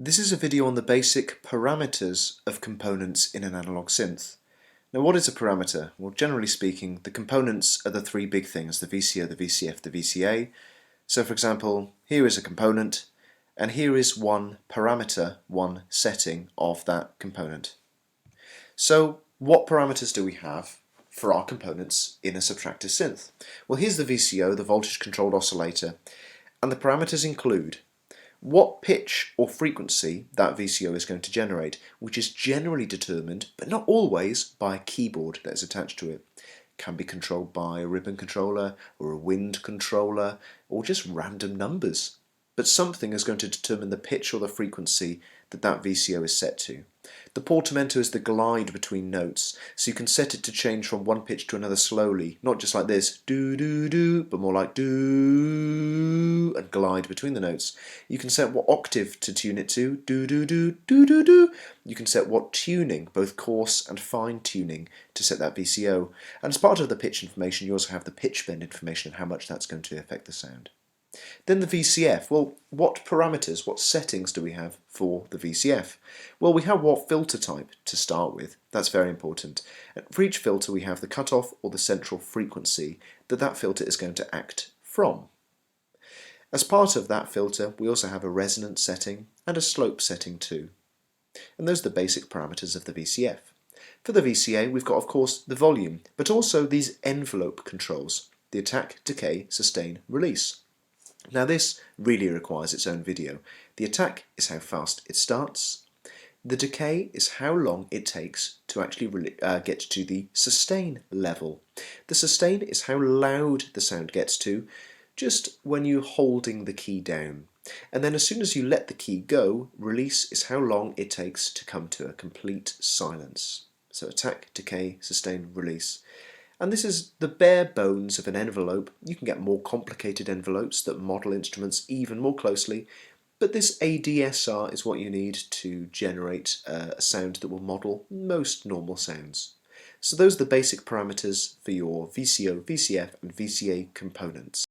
This is a video on the basic parameters of components in an analog synth. Now, what is a parameter? Well, generally speaking, the components are the three big things, the VCO, the VCF, the VCA. So for example, here is a component, and here is one parameter, one setting of that component. So what parameters do we have for our components in a subtractive synth? Well, here's the VCO, the voltage controlled oscillator, and the parameters include what pitch or frequency that VCO is going to generate, which is generally determined, but not always, by a keyboard that is attached to it. It can be controlled by a ribbon controller or a wind controller or just random numbers. But something is going to determine the pitch or the frequency that that VCO is set to. The portamento is the glide between notes, so you can set it to change from one pitch to another slowly, not just like this, do do do, but more like do, and glide between the notes. You can set what octave to tune it to, do do do, do do do. You can set what tuning, both coarse and fine tuning, to set that VCO. And as part of the pitch information, you also have the pitch bend information and how much that's going to affect the sound. Then the VCF. Well, what parameters, what settings do we have for the VCF? Well, we have what filter type to start with. That's very important. And for each filter we have the cutoff or the central frequency that filter is going to act from. As part of that filter we also have a resonance setting and a slope setting too. And those are the basic parameters of the VCF. For the VCA we've got, of course, the volume, but also these envelope controls, the attack, decay, sustain, release. Now this really requires its own video. The attack is how fast it starts. The decay is how long it takes to actually get to the sustain level. The sustain is how loud the sound gets to just when you're holding the key down. And then as soon as you let the key go, release is how long it takes to come to a complete silence. So attack, decay, sustain, release. And this is the bare bones of an envelope. You can get more complicated envelopes that model instruments even more closely, but this ADSR is what you need to generate a sound that will model most normal sounds. So those are the basic parameters for your VCO, VCF and VCA components.